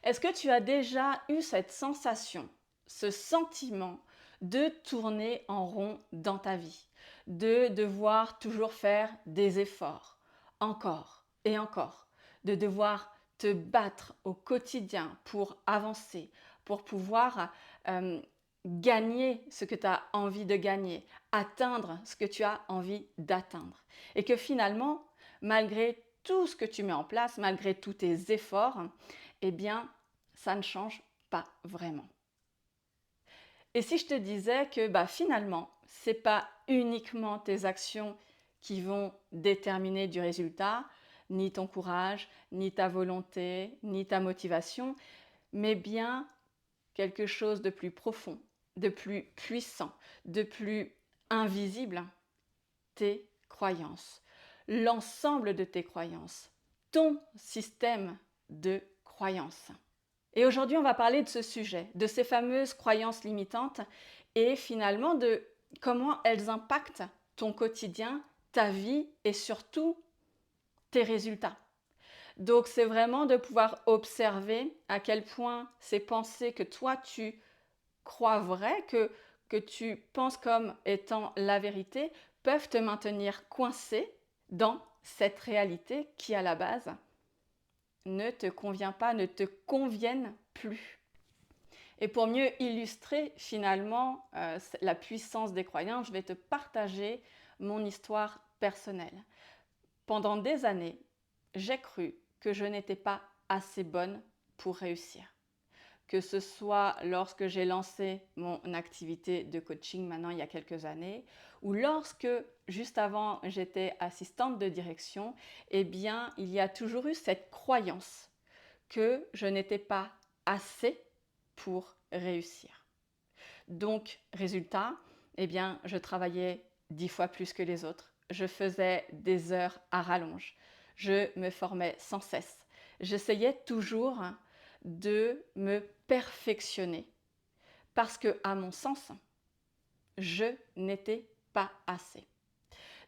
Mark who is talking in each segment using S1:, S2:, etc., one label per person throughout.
S1: Est-ce que tu as déjà eu cette sensation, ce sentiment de tourner en rond dans ta vie, de devoir toujours faire des efforts, encore et encore, de devoir te battre au quotidien pour avancer, pour pouvoir gagner ce que tu as envie de gagner, atteindre ce que tu as envie d'atteindre. Et que finalement, malgré tout ce que tu mets en place, malgré tous tes efforts, eh bien, ça ne change pas vraiment. Et si je te disais que finalement, ce n'est pas uniquement tes actions qui vont déterminer du résultat, ni ton courage, ni ta volonté, ni ta motivation, mais bien quelque chose de plus profond, de plus puissant, de plus invisible, tes croyances, l'ensemble de tes croyances, ton système de croyances. Et aujourd'hui, on va parler de ce sujet, de ces fameuses croyances limitantes et finalement de comment elles impactent ton quotidien, ta vie et surtout tes résultats. Donc c'est vraiment de pouvoir observer à quel point ces pensées que toi tu crois vraies, que tu penses comme étant la vérité, peuvent te maintenir coincé dans cette réalité qui à la base ne te convient pas, ne te conviennent plus. Et pour mieux illustrer finalement la puissance des croyances, je vais te partager mon histoire personnelle. Pendant des années, j'ai cru que je n'étais pas assez bonne pour réussir. Que ce soit lorsque j'ai lancé mon activité de coaching maintenant il y a quelques années, ou lorsque juste avant j'étais assistante de direction, eh bien il y a toujours eu cette croyance que je n'étais pas assez pour réussir. Donc, résultat, eh bien, je travaillais 10 fois plus que les autres. Je faisais des heures à rallonge. Je me formais sans cesse. J'essayais toujours de me perfectionner parce que, à mon sens, je n'étais pas assez.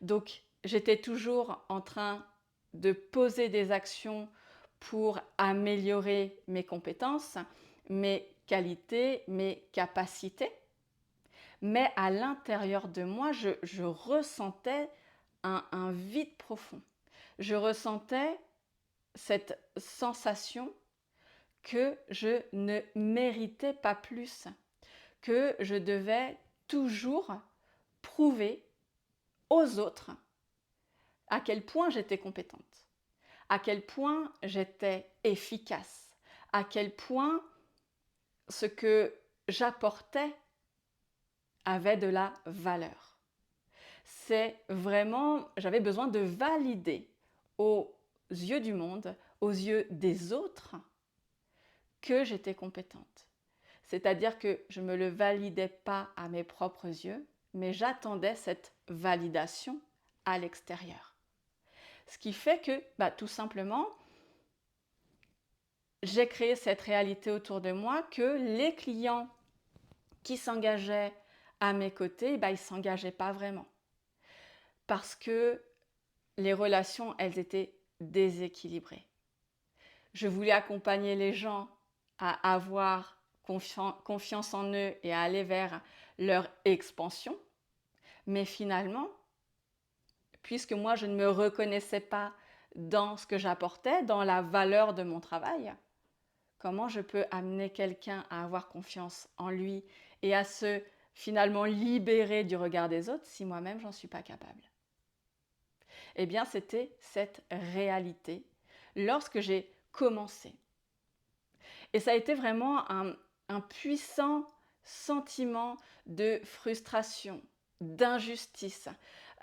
S1: Donc, j'étais toujours en train de poser des actions pour améliorer mes compétences, mes qualités, mes capacités. Mais à l'intérieur de moi, je ressentais un vide profond. Je ressentais cette sensation que je ne méritais pas plus, que je devais toujours prouver aux autres à quel point j'étais compétente, à quel point j'étais efficace, à quel point ce que j'apportais avait de la valeur. C'est vraiment, j'avais besoin de valider aux yeux du monde, aux yeux des autres, que j'étais compétente. C'est-à-dire que je ne me le validais pas à mes propres yeux, mais j'attendais cette validation à l'extérieur. Ce qui fait que, tout simplement, j'ai créé cette réalité autour de moi que les clients qui s'engageaient à mes côtés, ils ne s'engageaient pas vraiment. Parce que les relations, elles étaient déséquilibrées. Je voulais accompagner les gens à avoir confiance en eux et à aller vers leur expansion. Mais finalement, puisque moi, je ne me reconnaissais pas dans ce que j'apportais, dans la valeur de mon travail, comment je peux amener quelqu'un à avoir confiance en lui et à se finalement libérer du regard des autres si moi-même, j'en suis pas capable? Eh bien, c'était cette réalité lorsque j'ai commencé. Et ça a été vraiment un puissant sentiment de frustration, d'injustice.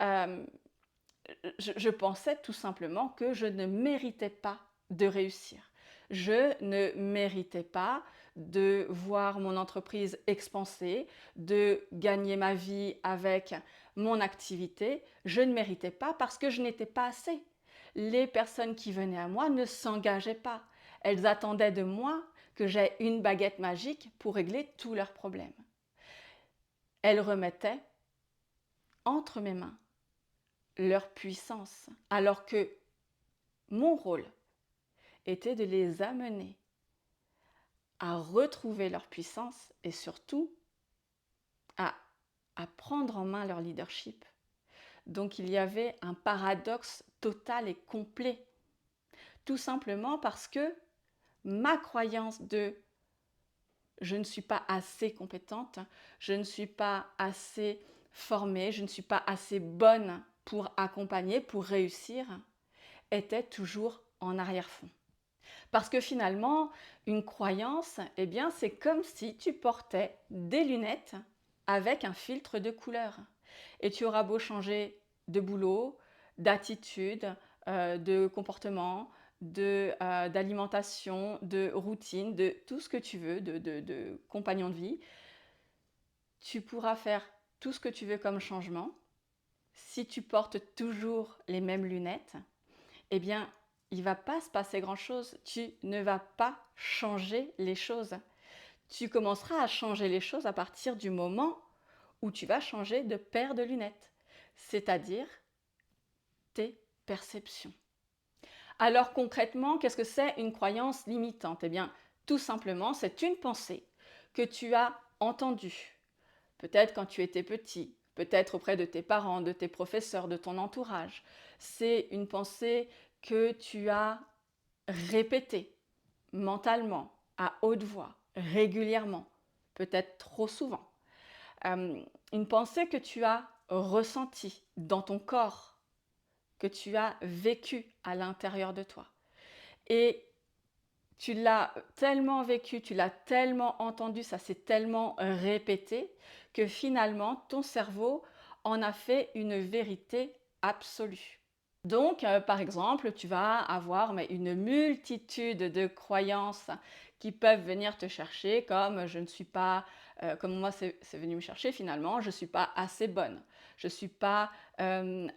S1: Euh, je pensais tout simplement que je ne méritais pas de réussir. Je ne méritais pas de voir mon entreprise expanser, de gagner ma vie avec mon activité. Je ne méritais pas parce que je n'étais pas assez. Les personnes qui venaient à moi ne s'engageaient pas. Elles attendaient de moi que j'aie une baguette magique pour régler tous leurs problèmes. Elles remettaient entre mes mains leur puissance, alors que mon rôle était de les amener à retrouver leur puissance et surtout à, à prendre en main leur leadership. Donc il y avait un paradoxe total et complet, tout simplement parce que ma croyance de je ne suis pas assez compétente, je ne suis pas assez formée, je ne suis pas assez bonne pour accompagner, pour réussir, était toujours en arrière-fond. Parce que finalement, une croyance, eh bien, c'est comme si tu portais des lunettes avec un filtre de couleur. Et tu auras beau changer de boulot, d'attitude, de comportement, d'alimentation, de routine, de tout ce que tu veux, de compagnon de vie, tu pourras faire tout ce que tu veux comme changement. Si tu portes toujours les mêmes lunettes, eh bien, il ne va pas se passer grand-chose. Tu ne vas pas changer les choses. Tu commenceras à changer les choses à partir du moment où tu vas changer de paire de lunettes, c'est-à-dire tes perceptions. Alors concrètement, qu'est-ce que c'est une croyance limitante? Eh bien, tout simplement, c'est une pensée que tu as entendue, peut-être quand tu étais petit, peut-être auprès de tes parents, de tes professeurs, de ton entourage. C'est une pensée que tu as répétée mentalement, à haute voix, régulièrement, peut-être trop souvent. Une pensée que tu as ressentie dans ton corps, que tu as vécue à l'intérieur de toi. Et tu l'as tellement vécu, tu l'as tellement entendu, ça s'est tellement répété que finalement ton cerveau en a fait une vérité absolue. Donc, par exemple, tu vas avoir une multitude de croyances qui peuvent venir te chercher, comme je ne suis pas, comme moi c'est venu me chercher finalement, je ne suis pas assez bonne, je ne suis pas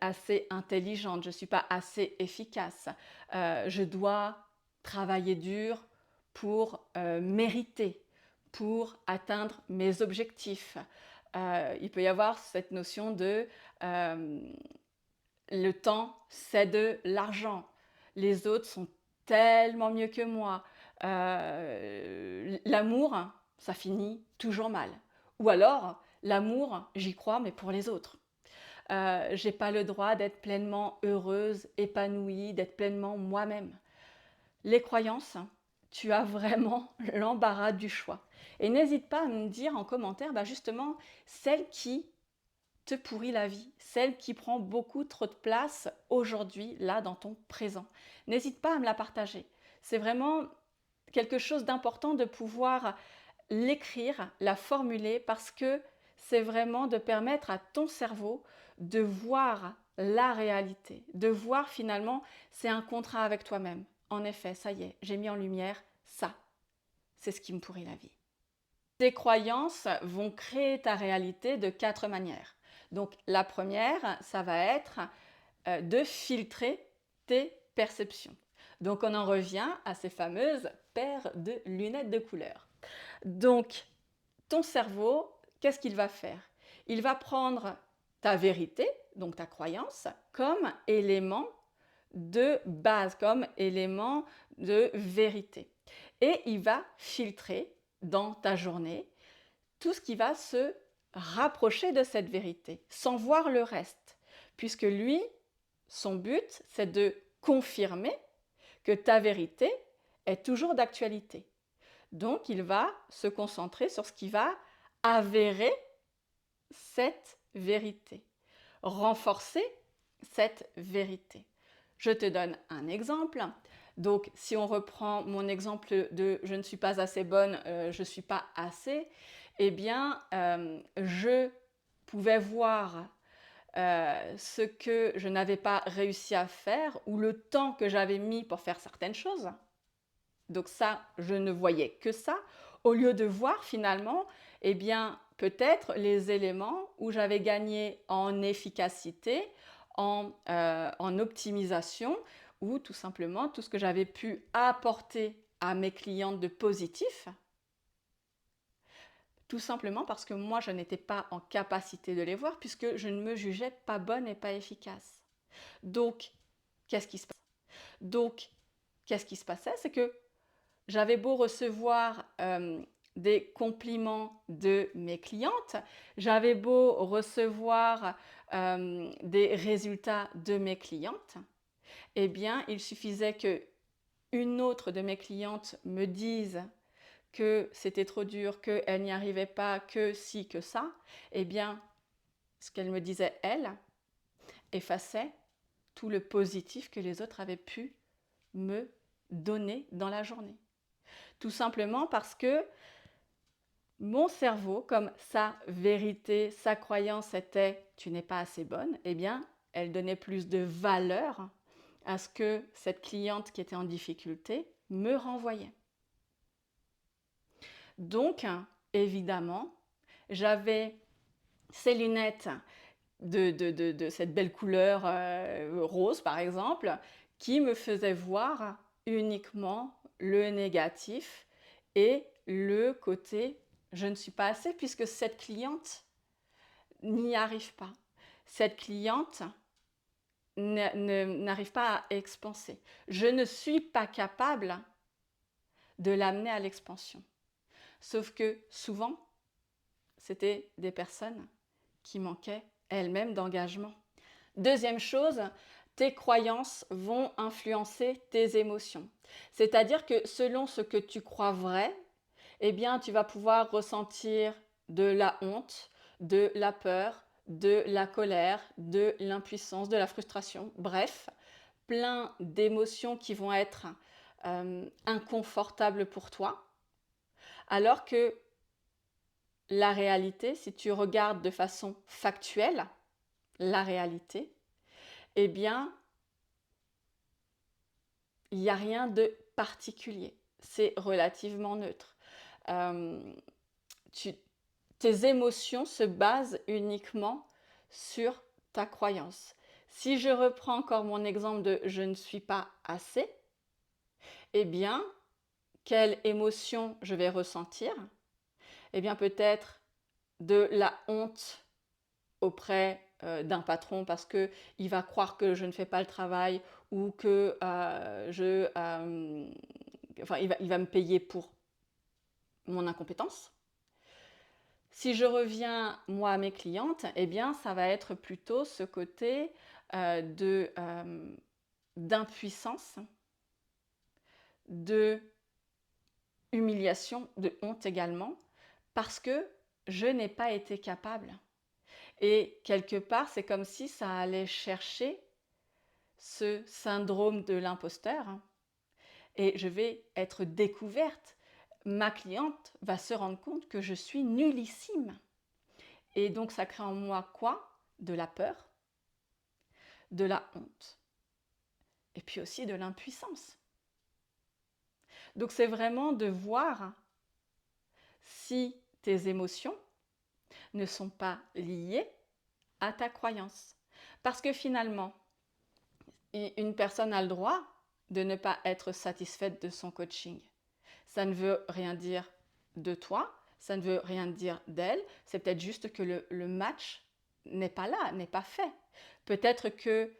S1: assez intelligente, je ne suis pas assez efficace, je dois travailler dur pour mériter, pour atteindre mes objectifs. Il peut y avoir cette notion de le temps, c'est de l'argent. Les autres sont tellement mieux que moi. L'amour, ça finit toujours mal. Ou alors, l'amour, j'y crois, mais pour les autres. J'ai pas le droit d'être pleinement heureuse, épanouie, d'être pleinement moi-même. Les croyances, tu as vraiment l'embarras du choix. Et n'hésite pas à me dire en commentaire, justement, celle qui te pourrit la vie, celle qui prend beaucoup trop de place aujourd'hui, là, dans ton présent. N'hésite pas à me la partager. C'est vraiment quelque chose d'important de pouvoir l'écrire, la formuler, parce que c'est vraiment de permettre à ton cerveau de voir la réalité, de voir finalement, c'est un contrat avec toi-même. En effet, ça y est, j'ai mis en lumière ça. C'est ce qui me pourrit la vie. Tes croyances vont créer ta réalité de 4 manières. Donc la première, ça va être de filtrer tes perceptions. Donc on en revient à ces fameuses paires de lunettes de couleur. Donc ton cerveau, qu'est-ce qu'il va faire? Il va prendre ta vérité, donc ta croyance, comme élément de base, comme élément de vérité. Et il va filtrer dans ta journée tout ce qui va se rapprocher de cette vérité, sans voir le reste, puisque lui, son but, c'est de confirmer que ta vérité est toujours d'actualité. Donc, il va se concentrer sur ce qui va avérer cette vérité, renforcer cette vérité. Je te donne un exemple. Donc, si on reprend mon exemple de je ne suis pas assez bonne, je ne suis pas assez, eh bien, je pouvais voir ce que je n'avais pas réussi à faire ou le temps que j'avais mis pour faire certaines choses. Donc ça, je ne voyais que ça, au lieu de voir finalement, eh bien, peut-être les éléments où j'avais gagné en efficacité, en optimisation, ou tout simplement tout ce que j'avais pu apporter à mes clientes de positif, tout simplement parce que moi, je n'étais pas en capacité de les voir puisque je ne me jugeais pas bonne et pas efficace. Donc, qu'est-ce qui se passe? Donc, qu'est-ce qui se passait? C'est que j'avais beau recevoir des compliments de mes clientes, j'avais beau recevoir des résultats de mes clientes, eh bien, il suffisait que une autre de mes clientes me dise que c'était trop dur, qu'elle n'y arrivait pas, que ci, que ça, eh bien, ce qu'elle me disait, elle, effaçait tout le positif que les autres avaient pu me donner dans la journée. Tout simplement parce que mon cerveau, comme sa vérité, sa croyance était « tu n'es pas assez bonne », eh bien, elle donnait plus de valeur à ce que cette cliente qui était en difficulté me renvoyait. Donc, évidemment, j'avais ces lunettes de cette belle couleur rose, par exemple, qui me faisaient voir uniquement le négatif et le côté « je ne suis pas assez » puisque cette cliente n'y arrive pas. Cette cliente n'arrive pas à expanser. Je ne suis pas capable de l'amener à l'expansion. Sauf que souvent, c'était des personnes qui manquaient elles-mêmes d'engagement. Deuxième chose, tes croyances vont influencer tes émotions. C'est-à-dire que selon ce que tu crois vrai, eh bien, tu vas pouvoir ressentir de la honte, de la peur, de la colère, de l'impuissance, de la frustration. Bref, plein d'émotions qui vont être inconfortables pour toi. Alors que la réalité, si tu regardes de façon factuelle, la réalité, eh bien, il n'y a rien de particulier. C'est relativement neutre. Tes émotions se basent uniquement sur ta croyance. Si je reprends encore mon exemple de « je ne suis pas assez », eh bien, quelle émotion je vais ressentir? Eh bien, peut-être de la honte auprès d'un patron parce qu'il va croire que je ne fais pas le travail ou que il va me payer pour mon incompétence. Si je reviens, moi, à mes clientes, eh bien, ça va être plutôt ce côté d'impuissance, de humiliation, de honte également, parce que je n'ai pas été capable. Et quelque part, c'est comme si ça allait chercher ce syndrome de l'imposteur et je vais être découverte. Ma cliente va se rendre compte que je suis nullissime. Et donc, ça crée en moi quoi? De la peur, de la honte et puis aussi de l'impuissance. Donc, c'est vraiment de voir si tes émotions ne sont pas liées à ta croyance. Parce que finalement, une personne a le droit de ne pas être satisfaite de son coaching. Ça ne veut rien dire de toi, ça ne veut rien dire d'elle, c'est peut-être juste que le match n'est pas là, n'est pas fait. Peut-être que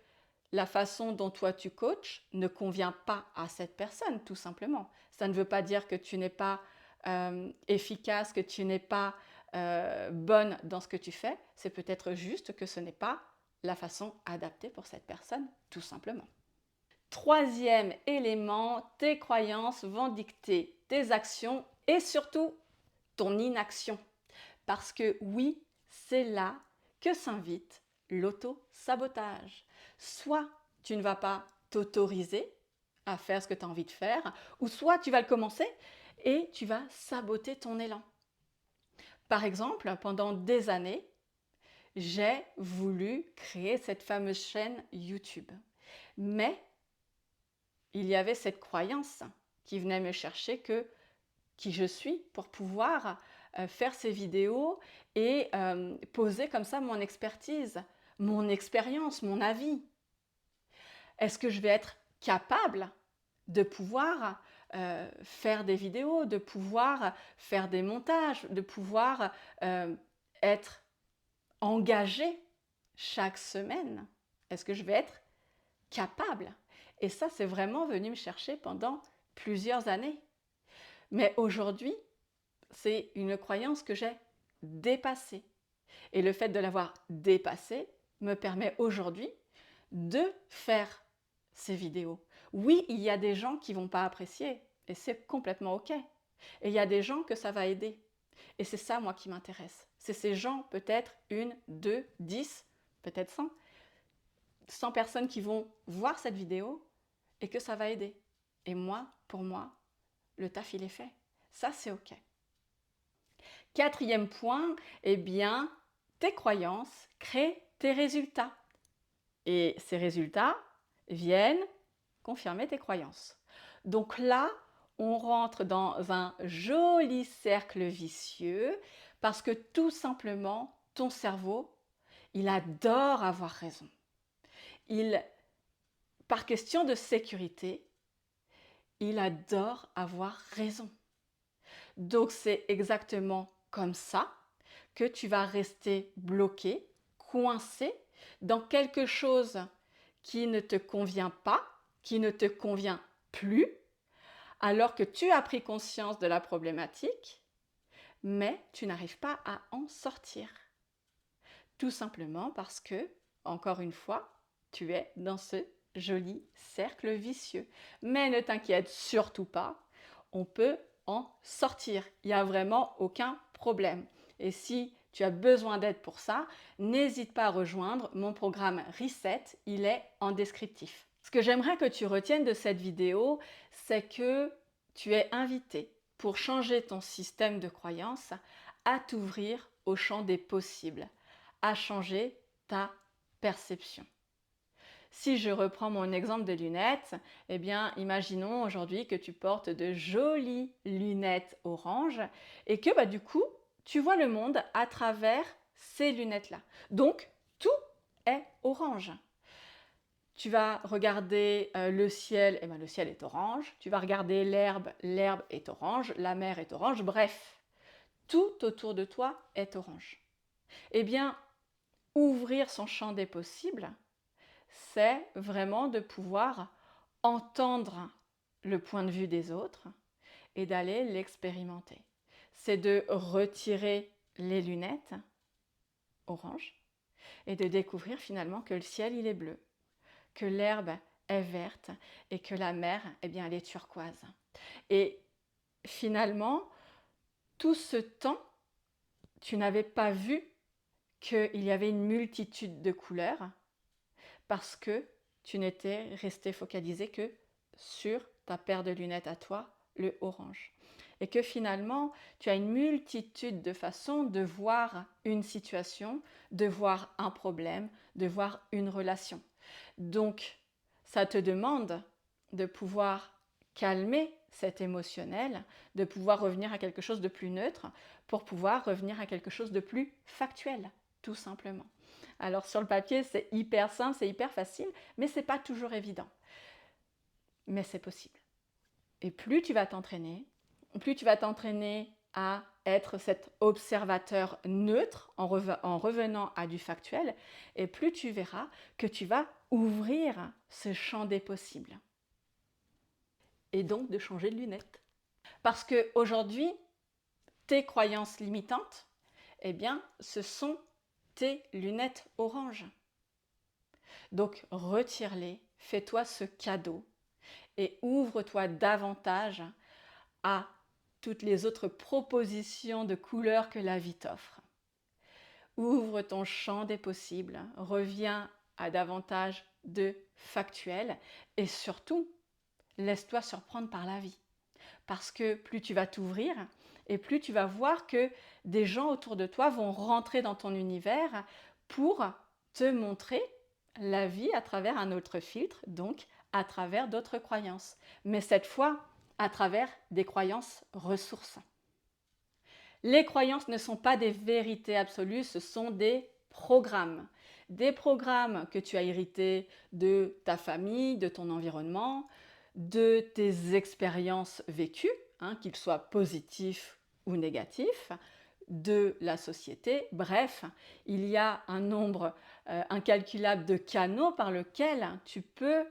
S1: la façon dont toi tu coaches ne convient pas à cette personne, tout simplement. Ça ne veut pas dire que tu n'es pas efficace, que tu n'es pas bonne dans ce que tu fais, c'est peut-être juste que ce n'est pas la façon adaptée pour cette personne, tout simplement. Troisième élément, tes croyances vont dicter tes actions et surtout ton inaction. Parce que oui, c'est là que s'invite l'auto-sabotage. Soit tu ne vas pas t'autoriser à faire ce que tu as envie de faire, ou soit tu vas le commencer et tu vas saboter ton élan. Par exemple, pendant des années, j'ai voulu créer cette fameuse chaîne YouTube. Mais il y avait cette croyance qui venait me chercher que qui je suis pour pouvoir faire ces vidéos et poser comme ça mon expertise, mon expérience, mon avis. Est-ce que je vais être capable de pouvoir faire des vidéos, de pouvoir faire des montages, de pouvoir être engagée chaque semaine? Est-ce que je vais être capable? Et ça, c'est vraiment venu me chercher pendant plusieurs années. Mais aujourd'hui, c'est une croyance que j'ai dépassée. Et le fait de l'avoir dépassée me permet aujourd'hui de faire ces vidéos. Oui, il y a des gens qui ne vont pas apprécier et c'est complètement OK. Et il y a des gens que ça va aider. Et c'est ça, moi, qui m'intéresse. C'est ces gens, peut-être une, deux, 10, peut-être 100 personnes qui vont voir cette vidéo et que ça va aider. Et moi, pour moi, le taf, il est fait. Ça, c'est OK. Quatrième point, eh bien, tes croyances créent tes résultats. Et ces résultats viennent confirmer tes croyances. Donc là, on rentre dans un joli cercle vicieux parce que tout simplement, ton cerveau, il adore avoir raison. Par question de sécurité, il adore avoir raison. Donc c'est exactement comme ça que tu vas rester bloqué, coincé dans quelque chose qui ne te convient pas, qui ne te convient plus, alors que tu as pris conscience de la problématique, mais tu n'arrives pas à en sortir. Tout simplement parce que, encore une fois, tu es dans ce joli cercle vicieux. Mais ne t'inquiète surtout pas, on peut en sortir. Il n'y a vraiment aucun problème. Et si tu as besoin d'aide pour ça, n'hésite pas à rejoindre mon programme Reset, il est en descriptif. Ce que j'aimerais que tu retiennes de cette vidéo, c'est que tu es invité pour changer ton système de croyance à t'ouvrir au champ des possibles, à changer ta perception. Si je reprends mon exemple des lunettes, eh bien, imaginons aujourd'hui que tu portes de jolies lunettes oranges et que du coup, tu vois le monde à travers ces lunettes-là. Donc, tout est orange. Tu vas regarder le ciel, et le ciel est orange. Tu vas regarder l'herbe, l'herbe est orange. La mer est orange. Bref, tout autour de toi est orange. Eh bien, ouvrir son champ des possibles, c'est vraiment de pouvoir entendre le point de vue des autres et d'aller l'expérimenter. C'est de retirer les lunettes orange et de découvrir finalement que le ciel il est bleu, que l'herbe est verte et que la mer elle est turquoise. Et finalement, tout ce temps, tu n'avais pas vu qu'il y avait une multitude de couleurs parce que tu n'étais resté focalisé que sur ta paire de lunettes à toi, le orange. Et que finalement, tu as une multitude de façons de voir une situation, de voir un problème, de voir une relation. Donc, ça te demande de pouvoir calmer cet émotionnel, de pouvoir revenir à quelque chose de plus neutre pour pouvoir revenir à quelque chose de plus factuel, tout simplement. Alors sur le papier, c'est hyper simple, c'est hyper facile, mais ce n'est pas toujours évident. Mais c'est possible. Et plus tu vas t'entraîner, à être cet observateur neutre en revenant à du factuel, et plus tu verras que tu vas ouvrir ce champ des possibles. Et donc de changer de lunettes. Parce qu'aujourd'hui, tes croyances limitantes, eh bien, ce sont tes lunettes oranges. Donc retire-les, fais-toi ce cadeau et ouvre-toi davantage à toutes les autres propositions de couleurs que la vie t'offre. Ouvre ton champ des possibles, reviens à davantage de factuel et surtout, laisse-toi surprendre par la vie. Parce que plus tu vas t'ouvrir et plus tu vas voir que des gens autour de toi vont rentrer dans ton univers pour te montrer la vie à travers un autre filtre, donc à travers d'autres croyances. Mais cette fois, à travers des croyances ressources. Les croyances ne sont pas des vérités absolues, ce sont des programmes. Des programmes que tu as hérités de ta famille, de ton environnement, de tes expériences vécues, qu'ils soient positifs ou négatifs, de la société. Bref, il y a un nombre incalculable de canaux par lesquels tu peux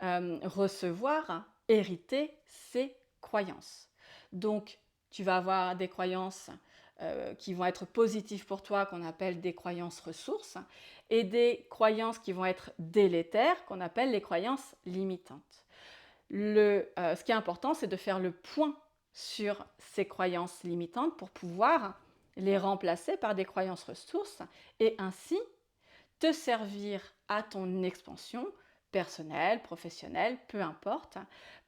S1: recevoir, hériter ces croyances. Donc, tu vas avoir des croyances qui vont être positives pour toi, qu'on appelle des croyances ressources, et des croyances qui vont être délétères, qu'on appelle les croyances limitantes. Ce qui est important, c'est de faire le point sur ces croyances limitantes pour pouvoir les remplacer par des croyances ressources et ainsi te servir à ton expansion personnelle, professionnelle, peu importe,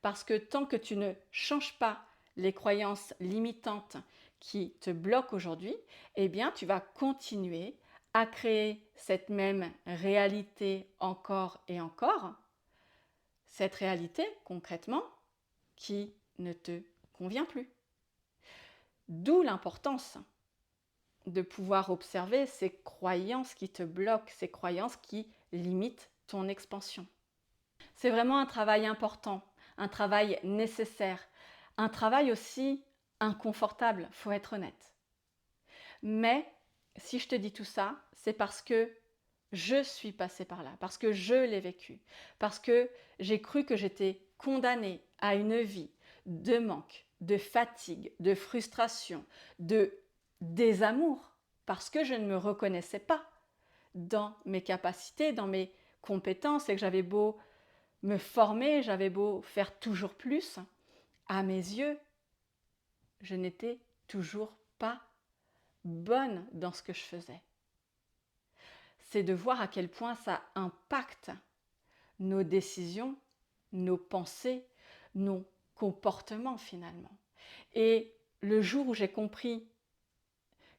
S1: parce que tant que tu ne changes pas les croyances limitantes qui te bloquent aujourd'hui, eh bien tu vas continuer à créer cette même réalité encore et encore, cette réalité concrètement qui ne te convient plus. D'où l'importance de pouvoir observer ces croyances qui te bloquent, ces croyances qui limitent ton expansion. C'est vraiment un travail important, un travail nécessaire, un travail aussi inconfortable, faut être honnête. Mais si je te dis tout ça, c'est parce que je suis passée par là, parce que je l'ai vécu, parce que j'ai cru que j'étais condamnée à une vie de manque, de fatigue, de frustration, de désamour, parce que je ne me reconnaissais pas dans mes capacités, dans mes compétences, et que j'avais beau me former, j'avais beau faire toujours plus, à mes yeux, je n'étais toujours pas bonne dans ce que je faisais. C'est de voir à quel point ça impacte nos décisions, nos pensées, nos comportements finalement. Et le jour où j'ai compris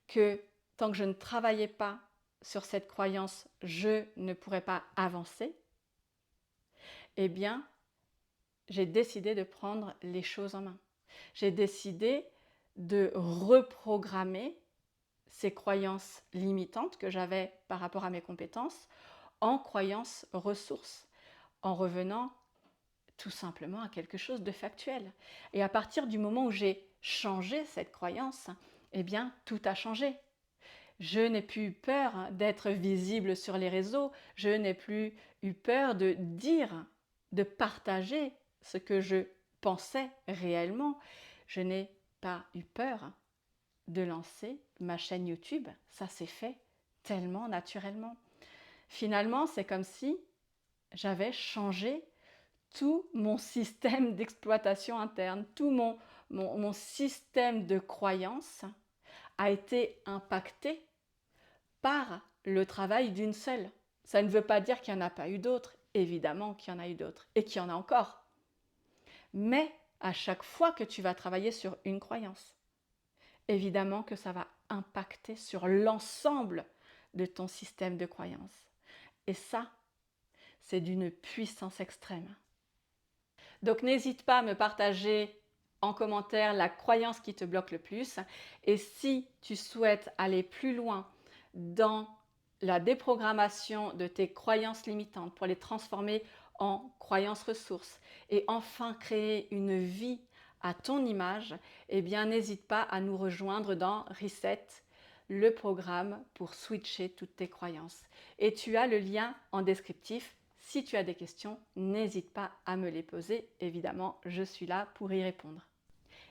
S1: que tant que je ne travaillais pas sur cette croyance, je ne pourrais pas avancer, eh bien, j'ai décidé de prendre les choses en main. J'ai décidé de reprogrammer ces croyances limitantes que j'avais par rapport à mes compétences en croyances ressources, en revenant tout simplement à quelque chose de factuel. Et à partir du moment où j'ai changé cette croyance, eh bien, tout a changé. Je n'ai plus eu peur d'être visible sur les réseaux, je n'ai plus eu peur de dire, de partager ce que je pensais réellement. Je n'ai pas eu peur de lancer ma chaîne YouTube. Ça s'est fait tellement naturellement. Finalement, c'est comme si j'avais changé tout mon système d'exploitation interne, tout mon système de croyances a été impacté par le travail d'une seule. Ça ne veut pas dire qu'il n'y en a pas eu d'autres, évidemment qu'il y en a eu d'autres et qu'il y en a encore. Mais à chaque fois que tu vas travailler sur une croyance, évidemment que ça va impacter sur l'ensemble de ton système de croyances. Et ça, c'est d'une puissance extrême. Donc n'hésite pas à me partager en commentaire la croyance qui te bloque le plus. Et si tu souhaites aller plus loin dans la déprogrammation de tes croyances limitantes pour les transformer en croyances ressources et enfin créer une vie à ton image, eh bien n'hésite pas à nous rejoindre dans Reset, le programme pour switcher toutes tes croyances. Et tu as le lien en descriptif. Si tu as des questions, n'hésite pas à me les poser. Évidemment, je suis là pour y répondre.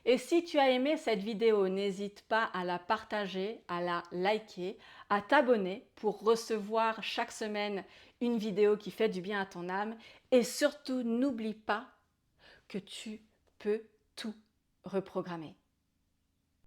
S1: Et si tu as aimé cette vidéo, n'hésite pas à la partager, à la liker, à t'abonner pour recevoir chaque semaine une vidéo qui fait du bien à ton âme. Et surtout, n'oublie pas que tu peux tout reprogrammer.